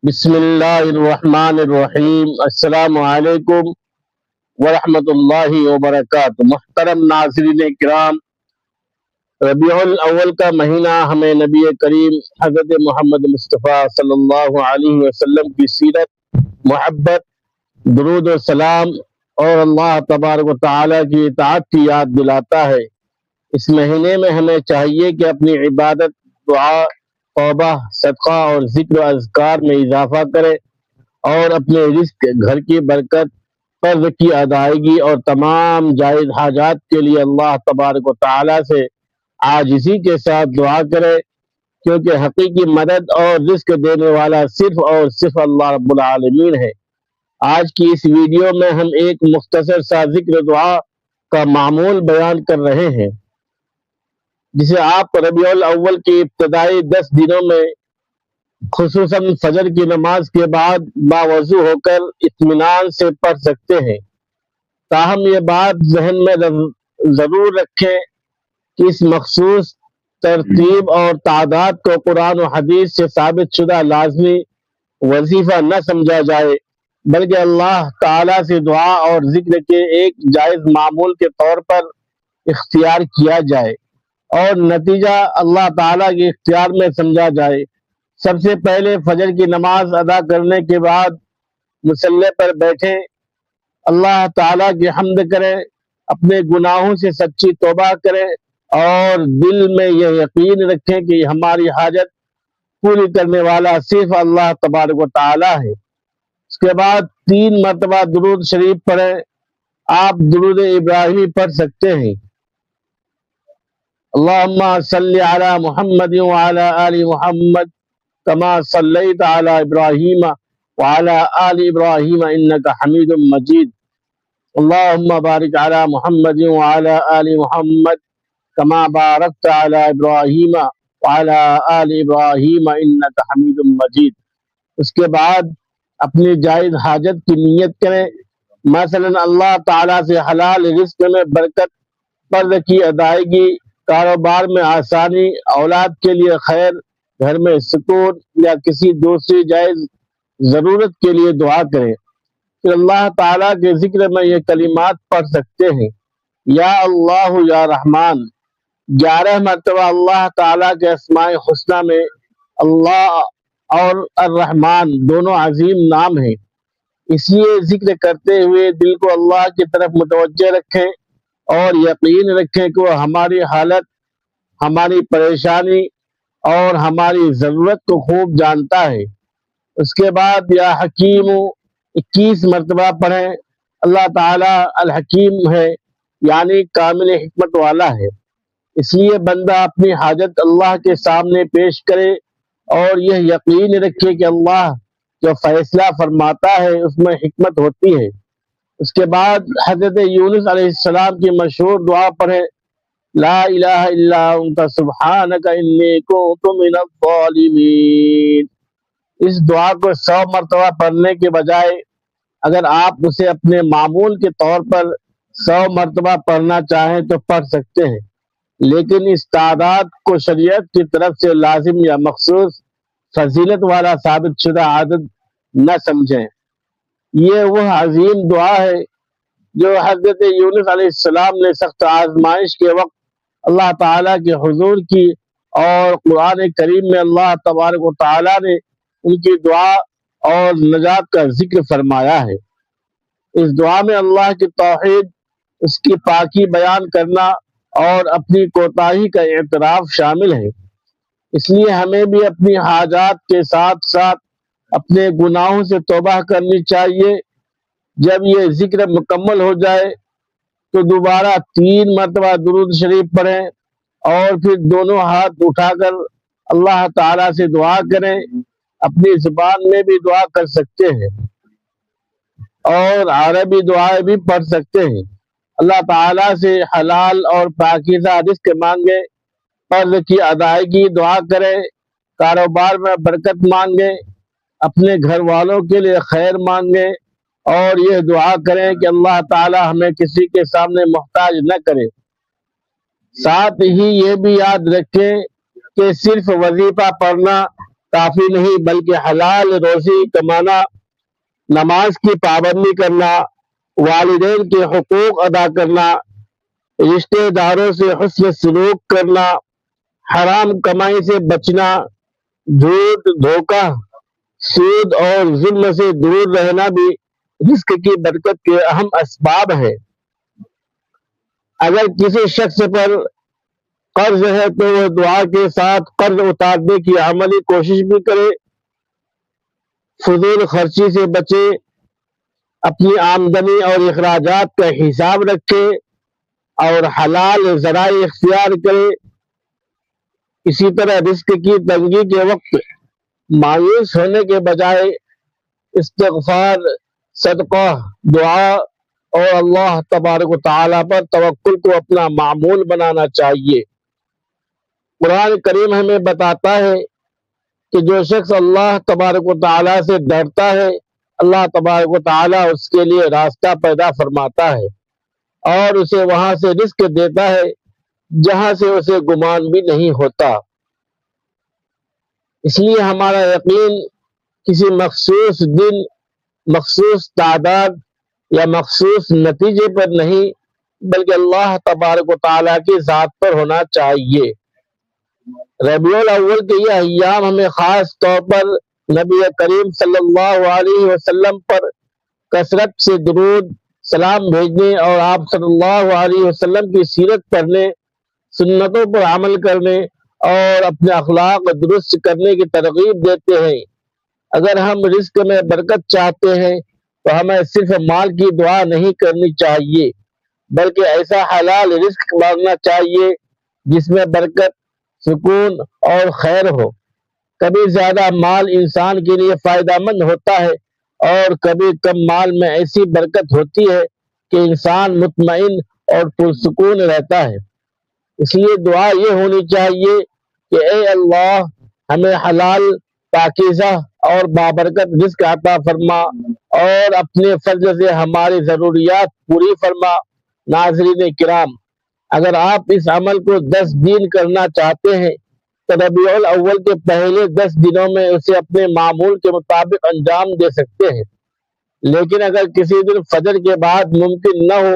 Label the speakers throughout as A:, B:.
A: بسم اللہ الرحمن الرحیم۔ السلام علیکم ورحمۃ اللہ وبرکاتہ۔ محترم ناظرین کرام، ربیع الاول کا مہینہ ہمیں نبی کریم حضرت محمد مصطفیٰ صلی اللہ علیہ وسلم کی سیرت، محبت، درود و سلام اور اللہ تبارک و تعالیٰ کی اطاعت کی یاد دلاتا ہے۔ اس مہینے میں ہمیں چاہیے کہ اپنی عبادت، دعا، توبہ، صدقہ اور ذکر و اذکار میں اضافہ کرے اور اپنے رزق، گھر کی برکت، قرض کی ادائیگی اور تمام جائز حاجات کے لیے اللہ تبارک و تعالیٰ سے عاجزی کے ساتھ دعا کرے، کیونکہ حقیقی مدد اور رزق دینے والا صرف اور صرف اللہ رب العالمین ہے۔ آج کی اس ویڈیو میں ہم ایک مختصر سا ذکر دعا کا معمول بیان کر رہے ہیں، جسے آپ ربیع الاول کی ابتدائی 10 دنوں میں خصوصاً فجر کی نماز کے بعد باوضو ہو کر اطمینان سے پڑھ سکتے ہیں۔ تاہم یہ بات ذہن میں ضرور رکھیں کہ اس مخصوص ترتیب اور تعداد کو قرآن و حدیث سے ثابت شدہ لازمی وظیفہ نہ سمجھا جائے، بلکہ اللہ تعالیٰ سے دعا اور ذکر کے ایک جائز معمول کے طور پر اختیار کیا جائے اور نتیجہ اللہ تعالیٰ کے اختیار میں سمجھا جائے۔ سب سے پہلے فجر کی نماز ادا کرنے کے بعد مصلی پر بیٹھیں، اللہ تعالیٰ کی حمد کریں، اپنے گناہوں سے سچی توبہ کریں اور دل میں یہ یقین رکھیں کہ ہماری حاجت پوری کرنے والا صرف اللہ تبارک و تعالیٰ ہے۔ اس کے بعد 3 مرتبہ درود شریف پڑھیں۔ آپ درود ابراہیمی پڑھ سکتے ہیں: اللہم صلی علی محمد وعلی آل محمد کما صلیت علی ابراہیم وعلی آل ابراہیم انک حمید مجید، اللہم بارک علی محمد وعلی آل محمد کما بارکت علی ابراہیم وعلی آل ابراہیم انک حمید مجید۔ اس کے بعد اپنی جائز حاجت کی نیت کریں، مثلا اللہ تعالیٰ سے حلال رزق میں برکت، قرض کی ادائیگی، کاروبار میں آسانی، اولاد کے لیے خیر، گھر میں سکون یا کسی دوسری جائز ضرورت کے لیے دعا کریں۔ پھر اللہ تعالیٰ کے ذکر میں یہ کلمات پڑھ سکتے ہیں: یا اللہ یا رحمان۔ 11 مرتبہ اللہ تعالیٰ کے اسماء حسنہ میں اللہ اور الرحمن دونوں عظیم نام ہیں، اس لیے ذکر کرتے ہوئے دل کو اللہ کی طرف متوجہ رکھیں اور یقین رکھیں کہ وہ ہماری حالت، ہماری پریشانی اور ہماری ضرورت کو خوب جانتا ہے۔ اس کے بعد یا حکیم 21 مرتبہ پڑھیں۔ اللہ تعالیٰ الحکیم ہے، یعنی کامل حکمت والا ہے، اس لیے بندہ اپنی حاجت اللہ کے سامنے پیش کرے اور یہ یقین رکھے کہ اللہ جو فیصلہ فرماتا ہے اس میں حکمت ہوتی ہے۔ اس کے بعد حضرت یونس علیہ السلام کی مشہور دعا پڑھیں: لا الہ الا انت سبحانک انی کنت من الظالمین۔ اس دعا کو 100 مرتبہ پڑھنے کے بجائے اگر آپ اسے اپنے معمول کے طور پر 100 مرتبہ پڑھنا چاہیں تو پڑھ سکتے ہیں، لیکن اس تعداد کو شریعت کی طرف سے لازم یا مخصوص فضیلت والا ثابت شدہ عادت نہ سمجھیں۔ یہ وہ عظیم دعا ہے جو حضرت یونس علیہ السلام نے سخت آزمائش کے وقت اللہ تعالیٰ کے حضور کی، اور قرآن کریم میں اللہ تبارک و تعالیٰ نے ان کی دعا اور نجات کا ذکر فرمایا ہے۔ اس دعا میں اللہ کی توحید، اس کی پاکی بیان کرنا اور اپنی کوتاہی کا اعتراف شامل ہے۔ اس لیے ہمیں بھی اپنی حاجات کے ساتھ ساتھ اپنے گناہوں سے توبہ کرنی چاہیے۔ جب یہ ذکر مکمل ہو جائے تو دوبارہ 3 مرتبہ درود شریف پڑھیں اور پھر دونوں ہاتھ اٹھا کر اللہ تعالیٰ سے دعا کریں۔ اپنی زبان میں بھی دعا کر سکتے ہیں اور عربی دعائیں بھی پڑھ سکتے ہیں۔ اللہ تعالیٰ سے حلال اور پاکیزہ رزق مانگیں، قرض کی ادائیگی دعا کریں، کاروبار میں برکت مانگیں، اپنے گھر والوں کے لیے خیر مانگیں اور یہ دعا کریں کہ اللہ تعالیٰ ہمیں کسی کے سامنے محتاج نہ کرے۔ ساتھ ہی یہ بھی یاد رکھیں کہ صرف وظیفہ پڑھنا کافی نہیں بلکہ حلال روزی کمانا، نماز کی پابندی کرنا، والدین کے حقوق ادا کرنا، رشتہ داروں سے حسن سلوک کرنا، حرام کمائی سے بچنا، جھوٹ، دھوکہ، سود اور ظلم سے دور رہنا بھی رزق کی برکت کے اہم اسباب ہیں۔ اگر کسی شخص پر قرض ہے تو وہ دعا کے ساتھ قرض اتارنے کی عملی کوشش بھی کرے، فضول خرچی سے بچے، اپنی آمدنی اور اخراجات کا حساب رکھے اور حلال ذرائع اختیار کرے۔ اسی طرح رزق کی تنگی کے وقت مایوس ہونے کے بجائے استغفار، صدقہ، دعا اور اللہ تبارک و تعالیٰ پر توکل کو اپنا معمول بنانا چاہیے۔ قرآن کریم ہمیں بتاتا ہے کہ جو شخص اللہ تبارک و تعالیٰ سے ڈرتا ہے، اللہ تبارک و تعالیٰ اس کے لیے راستہ پیدا فرماتا ہے اور اسے وہاں سے رزق دیتا ہے جہاں سے اسے گمان بھی نہیں ہوتا۔ اس لیے ہمارا یقین کسی مخصوص دن، مخصوص تعداد یا مخصوص نتیجے پر نہیں بلکہ اللہ تبارک و تعالیٰ کی ذات پر ہونا چاہیے۔ ربیع الاول کے یہ ایام ہمیں خاص طور پر نبی کریم صلی اللہ علیہ وسلم پر کثرت سے درود سلام بھیجنے اور آپ صلی اللہ علیہ وسلم کی سیرت پڑھنے، سنتوں پر عمل کرنے اور اپنے اخلاق درست کرنے کی ترغیب دیتے ہیں۔ اگر ہم رزق میں برکت چاہتے ہیں تو ہمیں صرف مال کی دعا نہیں کرنی چاہیے بلکہ ایسا حلال رزق مانگنا چاہیے جس میں برکت، سکون اور خیر ہو۔ کبھی زیادہ مال انسان کے لیے فائدہ مند ہوتا ہے اور کبھی کم مال میں ایسی برکت ہوتی ہے کہ انسان مطمئن اور پرسکون رہتا ہے۔ اس لیے دعا یہ ہونی چاہیے کہ اے اللہ ہمیں حلال، پاکیزہ اور بابرکت رزق عطا فرما اور اپنے فضل سے ہماری ضروریات پوری فرما۔ ناظرین کرام، اگر آپ اس عمل کو 10 دن کرنا چاہتے ہیں تو ربیع الاول کے پہلے 10 دنوں میں اسے اپنے معمول کے مطابق انجام دے سکتے ہیں، لیکن اگر کسی دن فجر کے بعد ممکن نہ ہو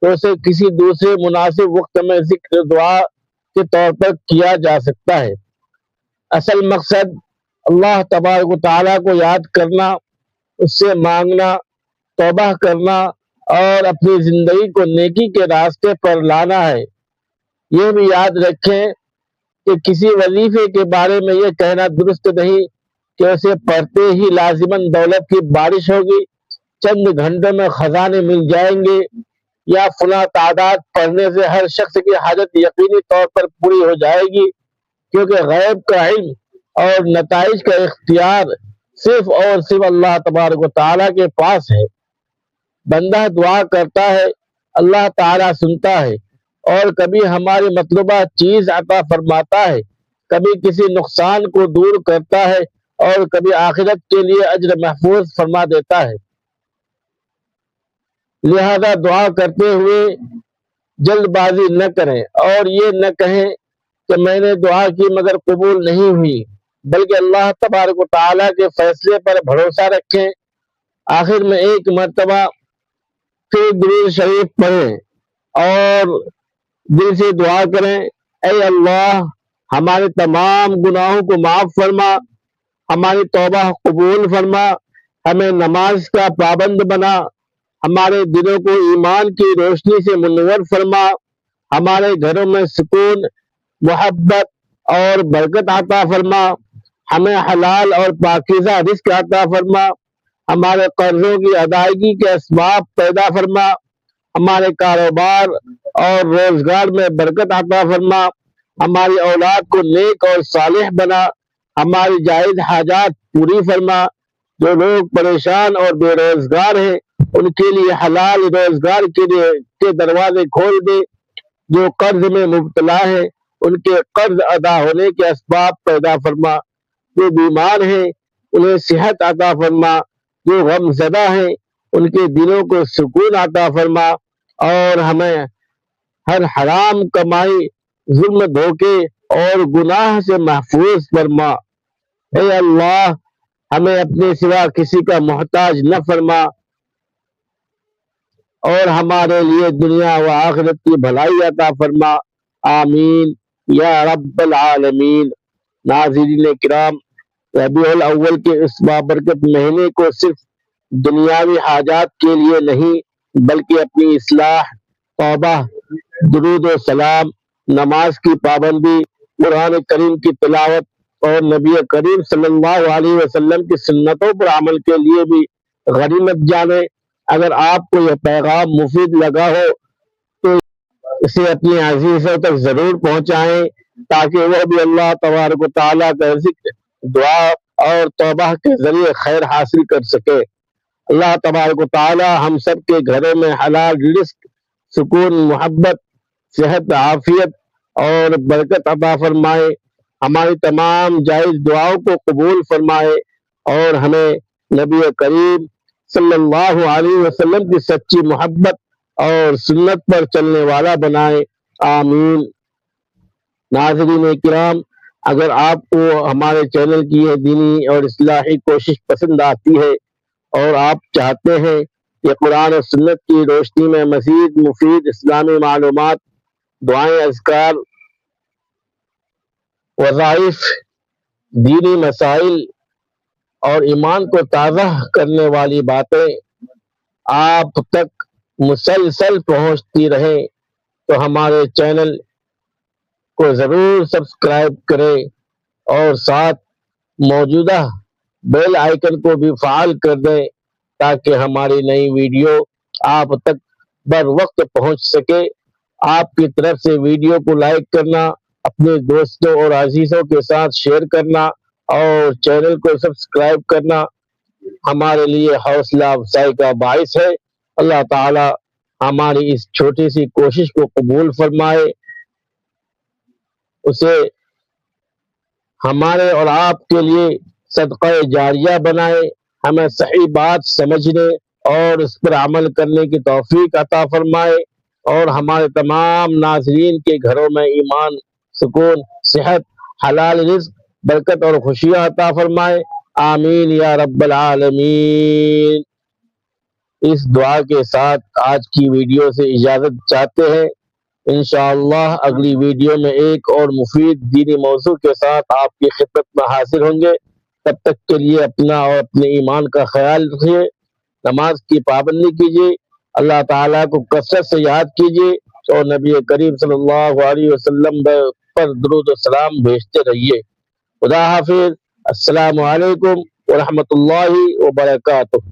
A: تو اسے کسی دوسرے مناسب وقت میں ذکر دعا کے طور پر کیا جا سکتا ہے۔ اصل مقصد اللہ تبارک و تعالیٰ کو یاد کرنا، اس سے مانگنا، توبہ کرنا اور اپنی زندگی کو نیکی کے راستے پر لانا ہے۔ یہ بھی یاد رکھیں کہ کسی وظیفے کے بارے میں یہ کہنا درست نہیں کہ اسے پڑھتے ہی لازماً دولت کی بارش ہوگی، چند گھنٹوں میں خزانے مل جائیں گے، یا فلاں تعداد پڑھنے سے ہر شخص کی حاجت یقینی طور پر پوری ہو جائے گی، کیونکہ غیب کا علم اور نتائج کا اختیار صرف اور صرف اللہ تبارک و تعالیٰ کے پاس ہے۔ بندہ دعا کرتا ہے، اللہ تعالیٰ سنتا ہے اور کبھی ہماری مطلوبہ چیز عطا فرماتا ہے، کبھی کسی نقصان کو دور کرتا ہے اور کبھی آخرت کے لیے اجر محفوظ فرما دیتا ہے۔ لہذا دعا کرتے ہوئے جلد بازی نہ کریں اور یہ نہ کہیں کہ میں نے دعا کی مگر قبول نہیں ہوئی، بلکہ اللہ تبارک و تعالیٰ کے فیصلے پر بھروسہ رکھیں۔ آخر میں ایک مرتبہ پھر درود شریف پڑھیں اور دل سے دعا کریں، اے اللہ ہمارے تمام گناہوں کو معاف فرما، ہماری توبہ قبول فرما، ہمیں نماز کا پابند بنا، ہمارے دلوں کو ایمان کی روشنی سے منور فرما، ہمارے گھروں میں سکون، محبت اور برکت عطا فرما، ہمیں حلال اور پاکیزہ رزق عطا فرما، ہمارے قرضوں کی ادائیگی کے اسباب پیدا فرما، ہمارے کاروبار اور روزگار میں برکت عطا فرما، ہماری اولاد کو نیک اور صالح بنا، ہماری جائز حاجات پوری فرما، جو لوگ پریشان اور بے روزگار ہیں ان کے لیے حلال روزگار کے دروازے کھول دے، جو قرض میں مبتلا ہیں ان کے قرض ادا ہونے کے اسباب پیدا فرما، جو بیمار ہیں انہیں صحت عطا فرما، جو غم زدہ ہیں ان کے دلوں کو سکون عطا فرما، اور ہمیں ہر حرام کمائی، ظلم، دھوکے اور گناہ سے محفوظ فرما۔ اے اللہ ہمیں اپنے سوا کسی کا محتاج نہ فرما اور ہمارے لیے دنیا و آخرت کی بھلائی عطا فرما، آمین یا رب العالمین۔ ناظرین کرام، ربیع الاول کے اس بابرکت مہینے کو صرف دنیاوی حاجات کے لیے نہیں بلکہ اپنی اصلاح، توبہ، درود و سلام، نماز کی پابندی، قرآن کریم کی تلاوت اور نبی کریم صلی اللہ علیہ وسلم کی سنتوں پر عمل کے لیے بھی غنیمت جانے۔ اگر آپ کو یہ پیغام مفید لگا ہو تو اسے اپنے عزیزوں تک ضرور پہنچائیں تاکہ وہ بھی اللہ تبارک و تعالیٰ کا ذکر، دعا اور توبہ کے ذریعے خیر حاصل کر سکے۔ اللہ تبارک و تعالیٰ ہم سب کے گھروں میں حلال رزق، سکون، محبت، صحت، عافیت اور برکت عطا فرمائے، ہماری تمام جائز دعاؤں کو قبول فرمائے اور ہمیں نبی کریم صلی اللہ علیہ وسلم کی سچی محبت اور سنت پر چلنے والا بنائے، آمین۔ ناظرین کرام، اگر آپ کو ہمارے چینل کی یہ دینی اور اصلاحی کوشش پسند آتی ہے اور آپ چاہتے ہیں کہ قرآن و سنت کی روشنی میں مزید مفید اسلامی معلومات، دعائیں، اذکار، وظائف، دینی مسائل اور ایمان کو تازہ کرنے والی باتیں آپ تک مسلسل پہنچتی رہیں تو ہمارے چینل کو ضرور سبسکرائب کریں اور ساتھ موجودہ بیل آئیکن کو بھی فعال کر دیں تاکہ ہماری نئی ویڈیو آپ تک بر وقت پہنچ سکے۔ آپ کی طرف سے ویڈیو کو لائک کرنا، اپنے دوستوں اور عزیزوں کے ساتھ شیئر کرنا اور چینل کو سبسکرائب کرنا ہمارے لیے حوصلہ افزائی کا باعث ہے۔ اللہ تعالی ہماری اس چھوٹی سی کوشش کو قبول فرمائے، اسے ہمارے اور آپ کے لیے صدقہ جاریہ بنائے، ہمیں صحیح بات سمجھنے اور اس پر عمل کرنے کی توفیق عطا فرمائے اور ہمارے تمام ناظرین کے گھروں میں ایمان، سکون، صحت، حلال رزق، برکت اور خوشیاں عطا فرمائے، آمین یا رب العالمین۔ اس دعا کے ساتھ آج کی ویڈیو سے اجازت چاہتے ہیں۔ انشاءاللہ اگلی ویڈیو میں ایک اور مفید دینی موضوع کے ساتھ آپ کی خدمت میں حاضر ہوں گے۔ تب تک کے لیے اپنا اور اپنے ایمان کا خیال رکھیے، نماز کی پابندی کیجیے، اللہ تعالیٰ کو کثرت سے یاد کیجیے اور نبی کریم صلی اللہ علیہ وسلم پر درود و سلام بھیجتے رہیے۔ خدا حافظ، السلام علیکم ورحمۃ اللہ وبرکاتہ۔